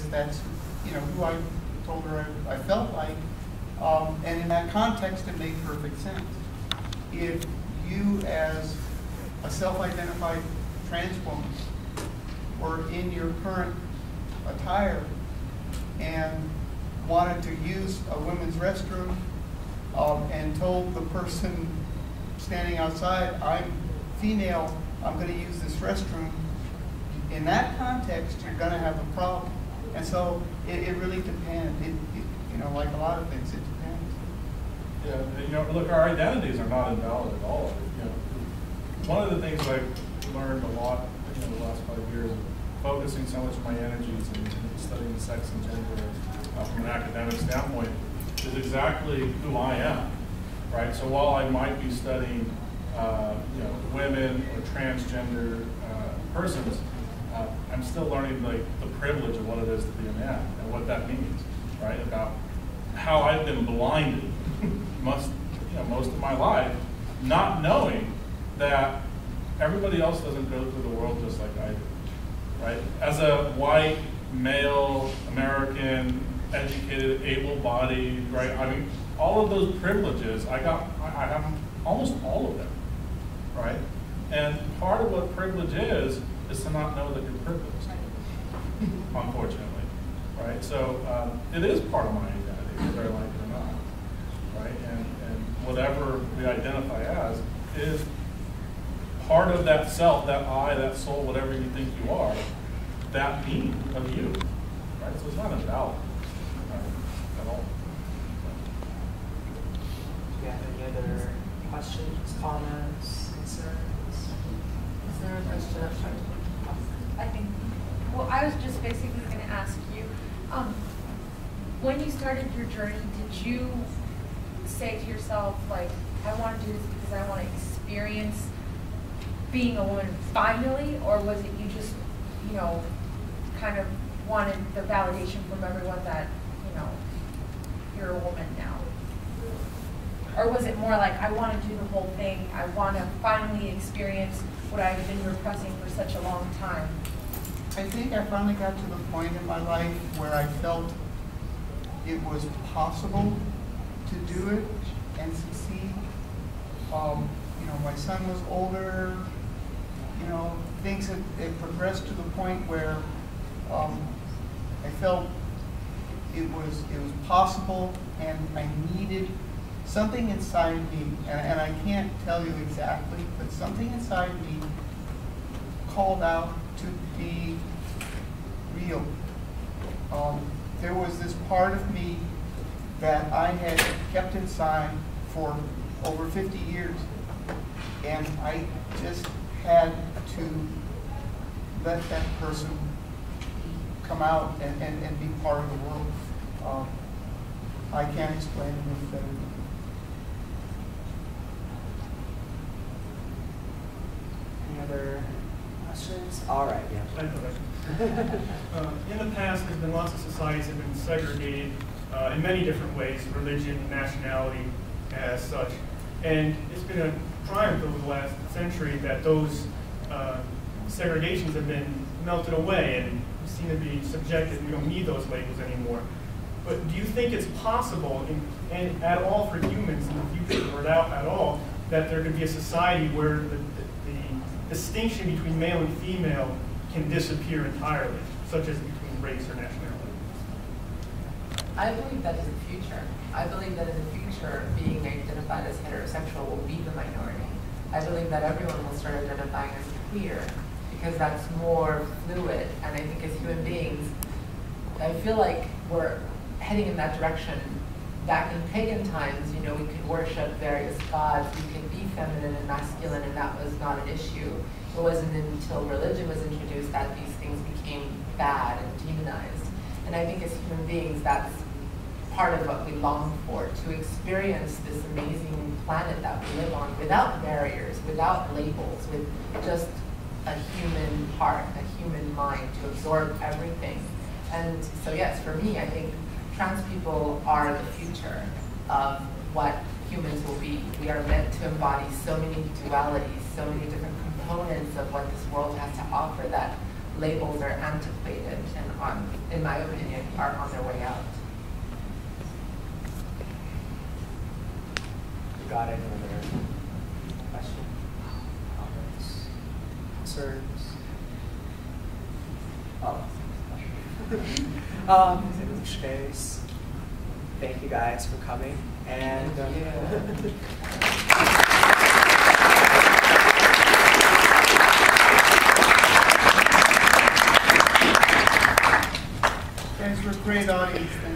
because that's, you know, who I told her I felt like. And in that context, it made perfect sense. If you, as a self-identified trans woman, were in your current attire and wanted to use a women's restroom and told the person standing outside, I'm female, I'm going to use this restroom, in that context, you're going to have a problem. And so it really depends. You know, like a lot of things, it depends. Yeah, you know, look, our identities are not invalid at all. You know, one of the things I've learned a lot in the last 5 years, focusing so much of my energies in studying sex and gender from an academic standpoint, is exactly who I am, right? So while I might be studying, you know, women or transgender persons, I'm still learning like the privilege of what it is to be a man and what that means, right? About how I've been blinded most of my life, not knowing that everybody else doesn't go through the world just like I do, right? As a white, male, American, educated, able-bodied, right? I mean, all of those privileges, I have almost all of them, right? And part of what privilege is to not know that you're privileged, unfortunately, right? So it is part of my identity, whether I like it or not, right? And whatever we identify as is part of that self, that I, that soul, whatever you think you are, that me of you, right? So it's not invalid at all. Do you have any other questions, comments, concerns? Is there a question? I think, well, I was just basically going to ask you, when you started your journey, did you say to yourself, like, I want to do this because I want to experience being a woman finally, or was it you just, you know, kind of wanted the validation from everyone that, you know, you're a woman now? Or was it more like, I want to do the whole thing, I want to finally experience what I've been repressing for such a long time? I think I finally got to the point in my life where I felt it was possible to do it and succeed. You know, my son was older. You know, things had progressed to the point where I felt it was possible, and I needed something inside me, and I can't tell you exactly, but something inside me called out to be real. There was this part of me that I had kept inside for over 50 years, and I just had to let that person come out and be part of the world. I can't explain it any better. Any other questions? All right, yeah. I have a question. In the past, there's been lots of societies that have been segregated in many different ways, religion, nationality, as such. And it's been a triumph over the last century that those segregations have been melted away and seem to be subjected. We don't need those labels anymore. But do you think it's possible, and at all for humans in the future, or at all, that there could be a society where the distinction between male and female can disappear entirely, such as between race or nationality? I believe that is the future. I believe that in the future, being identified as heterosexual will be the minority. I believe that everyone will start identifying as queer, because that's more fluid. And I think as human beings, I feel like we're heading in that direction. Back in pagan times, you know, we could worship various gods, we could be feminine and masculine, and that was not an issue. It wasn't until religion was introduced that these things became bad and demonized. And I think as human beings, that's part of what we long for, to experience this amazing planet that we live on without barriers, without labels, with just a human heart, a human mind to absorb everything. And so yes, for me, I think trans people are the future of what humans will be. We are meant to embody so many dualities, so many different components of what this world has to offer, that labels are antiquated and in my opinion, are on their way out. You got any other questions, comments, concerns? Oh. In which case, thank you guys for coming, and Thanks for a great audience.